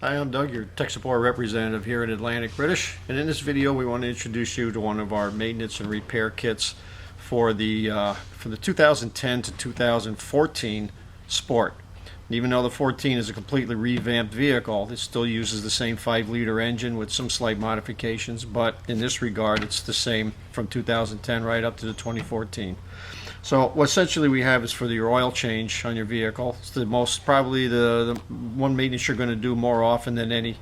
Hi, I'm Doug, your tech support representative here at Atlantic British, and in this video we want to introduce you to one of our maintenance and repair kits for the 2010 to 2014 Sport. And even though the 14 is a completely revamped vehicle, it still uses the same 5-liter engine with some slight modifications, but in this regard it's the same from 2010 right up to the 2014. So what essentially we have is for your oil change on your vehicle. It's probably the one maintenance you're going to do more often than any,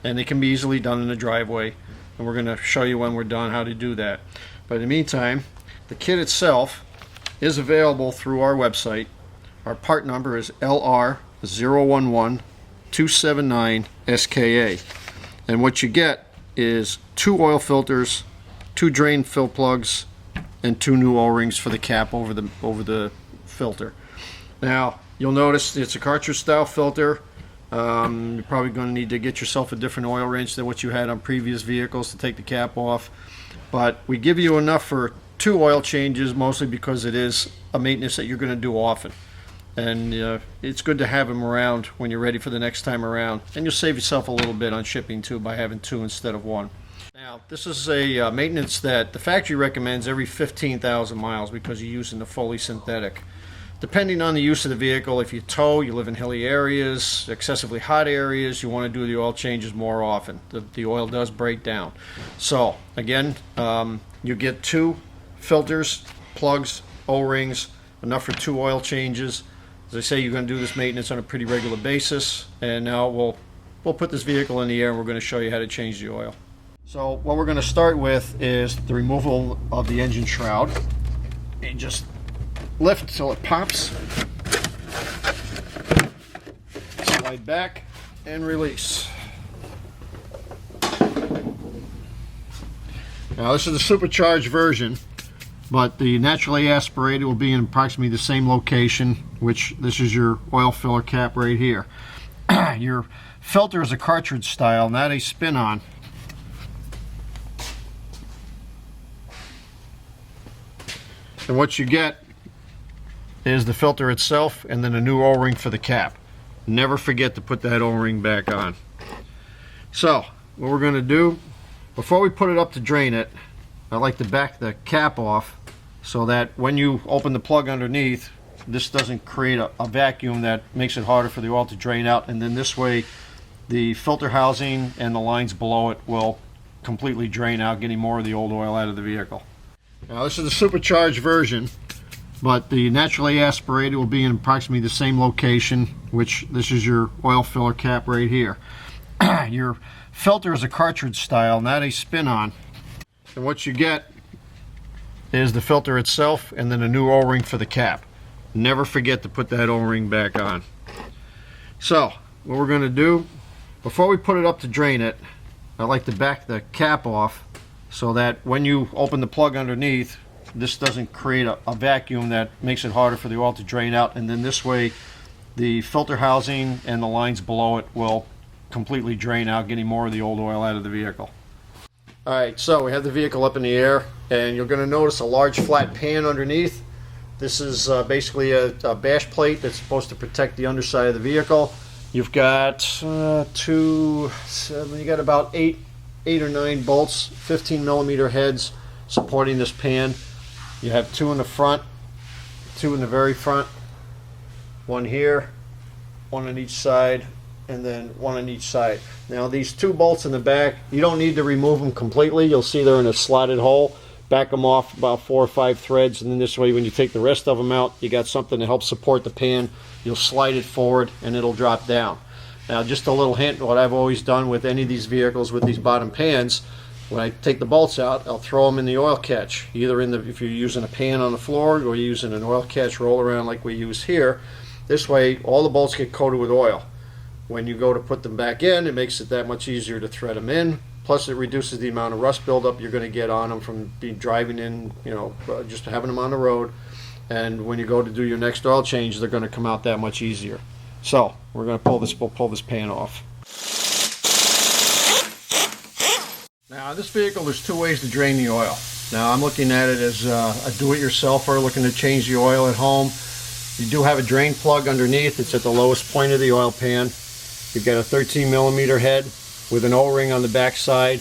and they can be easily done in the driveway, and we're going to show you when we're done how to do that. But in the meantime, the kit itself is available through our website. Our part number is LR011279SKA, and what you get is 2 oil filters, 2 drain fill plugs, and 2 new O-rings for the cap over the filter. Now you'll notice it's a cartridge style filter. You're probably going to need to get yourself a different oil wrench than what you had on previous vehicles to take the cap off, but we give you enough for 2 oil changes, mostly because it is a maintenance that you're going to do often, and it's good to have them around when you're ready for the next time around, and you'll save yourself a little bit on shipping too by having 2 instead of 1. Now, this is a maintenance that the factory recommends every 15,000 miles because you're using the fully synthetic. Depending on the use of the vehicle, if you tow, you live in hilly areas, excessively hot areas, you want to do the oil changes more often. The oil does break down. So, again, you get 2 filters, plugs, O-rings, enough for 2 oil changes. As I say, you're going to do this maintenance on a pretty regular basis, and now we'll put this vehicle in the air and we're going to show you how to change the oil. So what we're going to start with is the removal of the engine shroud. You just lift till it pops, slide back, and release. Now this is the supercharged version, but the naturally aspirated will be in approximately the same location, which this is your oil filler cap right here. Your filter is a cartridge style, not a spin-on. And what you get is the filter itself and then a new O-ring for the cap. Never forget to put that O-ring back on. So what we're going to do, before we put it up to drain it, I like to back the cap off so that when you open the plug underneath, this doesn't create a vacuum that makes it harder for the oil to drain out, and then this way the filter housing and the lines below it will completely drain out, getting more of the old oil out of the vehicle. Now this is the supercharged version, but the naturally aspirated will be in approximately the same location, which this is your oil filler cap right here. Your filter is a cartridge style, not a spin-on. And what you get is the filter itself and then a new O-ring for the cap. Never forget to put that O-ring back on. So what we're going to do, before we put it up to drain it, I like to back the cap off so that when you open the plug underneath, this doesn't create a vacuum that makes it harder for the oil to drain out, and then this way the filter housing and the lines below it will completely drain out, getting more of the old oil out of the vehicle. Alright, so we have the vehicle up in the air, and you're going to notice a large flat pan underneath. This is basically a bash plate that's supposed to protect the underside of the vehicle. You've got you got about 8 or 9 bolts, 15mm heads supporting this pan. You have 2 in the front, 2 in the very front, 1 here, 1 on each side, and then 1 on each side. Now these 2 bolts in the back, you don't need to remove them completely. You'll see they're in a slotted hole. Back them off about 4 or 5 threads, and then this way when you take the rest of them out, you got something to help support the pan. You'll slide it forward and it'll drop down. Now just a little hint, what I've always done with any of these vehicles with these bottom pans, when I take the bolts out, I'll throw them in the oil catch, either if you're using a pan on the floor or you're using an oil catch roll around like we use here. This way all the bolts get coated with oil. When you go to put them back in, it makes it that much easier to thread them in. Plus it reduces the amount of rust buildup you're going to get on them from driving in, just having them on the road. And when you go to do your next oil change, they're going to come out that much easier. So we're going to pull this pan off. Now on this vehicle there's 2 ways to drain the oil. Now I'm looking at it as a do-it-yourselfer looking to change the oil at home. You do have a drain plug underneath. It's at the lowest point of the oil pan. You've got a 13 millimeter head with an O-ring on the back side.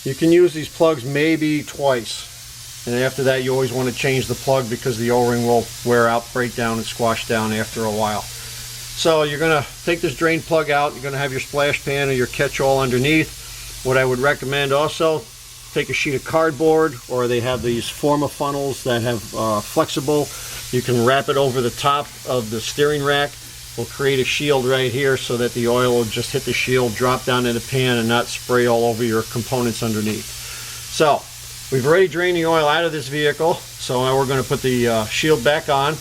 You can use these plugs maybe twice, and after that you always want to change the plug because the O-ring will wear out, break down, and squash down after a while. So you're going to take this drain plug out. You're going to have your splash pan or your catch-all underneath. What I would recommend also, take a sheet of cardboard, or they have these Forma funnels that have flexible. You can wrap it over the top of the steering rack. We'll create a shield right here so that the oil will just hit the shield, drop down in the pan, and not spray all over your components underneath. So we've already drained the oil out of this vehicle, so now we're going to put the shield back on,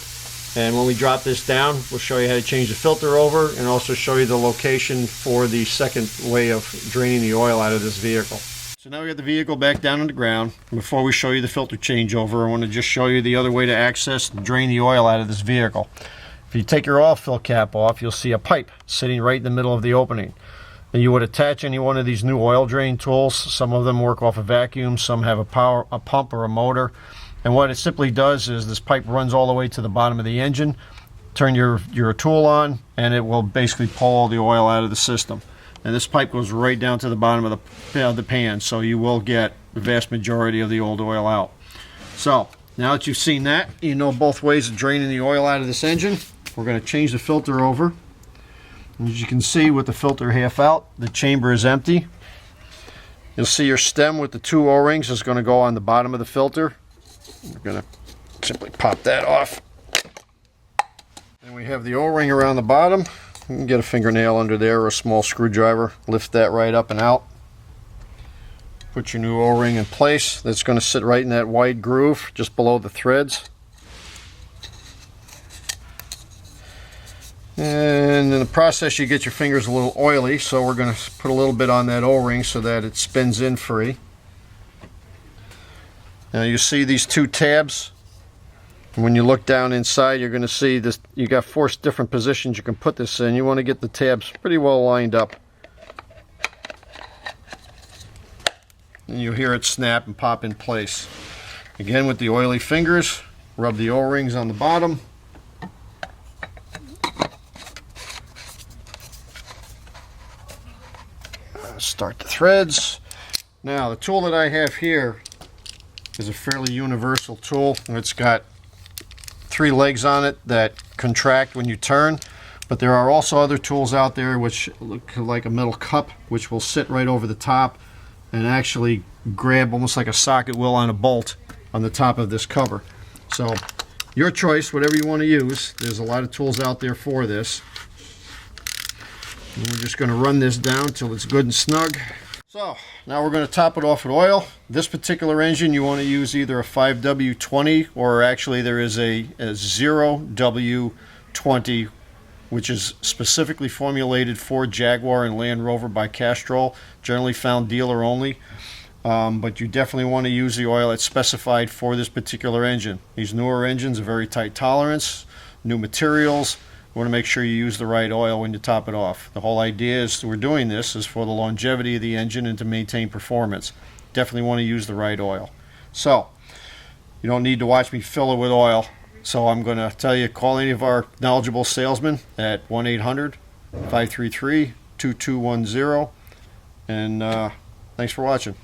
and when we drop this down we'll show you how to change the filter over and also show you the location for the second way of draining the oil out of this vehicle. So now we got the vehicle back down on the ground. Before we show you the filter changeover, I want to just show you the other way to access and drain the oil out of this vehicle. If you take your oil fill cap off, you'll see a pipe sitting right in the middle of the opening. And you would attach any one of these new oil drain tools. Some of them work off a vacuum, some have a pump or a motor. And what it simply does is this pipe runs all the way to the bottom of the engine. Turn your tool on, and it will basically pull all the oil out of the system. And this pipe goes right down to the bottom of the pan, so you will get the vast majority of the old oil out. So now that you've seen that, you know both ways of draining the oil out of this engine. We're going to change the filter over. And as you can see, with the filter half out, the chamber is empty. You'll see your stem with the two O-rings is going to go on the bottom of the filter. We're going to simply pop that off. And we have the O-ring around the bottom. You can get a fingernail under there or a small screwdriver. Lift that right up and out. Put your new O-ring in place. That's going to sit right in that wide groove just below the threads. And in the process you get your fingers a little oily, so we're going to put a little bit on that O-ring so that it spins in free. Now you see these two tabs. When you look down inside, you're going to see this. You got 4 different positions you can put this in. You want to get the tabs pretty well lined up. And you'll hear it snap and pop in place. Again, with the oily fingers, rub the O-rings on the bottom. Start the threads. Now the tool that I have here is a fairly universal tool. It's got 3 legs on it that contract when you turn, but there are also other tools out there which look like a metal cup, which will sit right over the top and actually grab almost like a socket will on a bolt on the top of this cover. So your choice, whatever you want to use. There's a lot of tools out there for this. And we're just going to run this down till it's good and snug. So now we're going to top it off with oil. This particular engine you want to use either a 5W20 or actually there is a 0W20, which is specifically formulated for Jaguar and Land Rover by Castrol, generally found dealer only. But you definitely want to use the oil that's specified for this particular engine. These newer engines are very tight tolerance, new materials. You want to make sure you use the right oil when you top it off. The whole idea is we're doing this is for the longevity of the engine and to maintain performance. Definitely want to use the right oil. So you don't need to watch me fill it with oil. So I'm going to tell you, call any of our knowledgeable salesmen at 1-800-533-2210. And thanks for watching.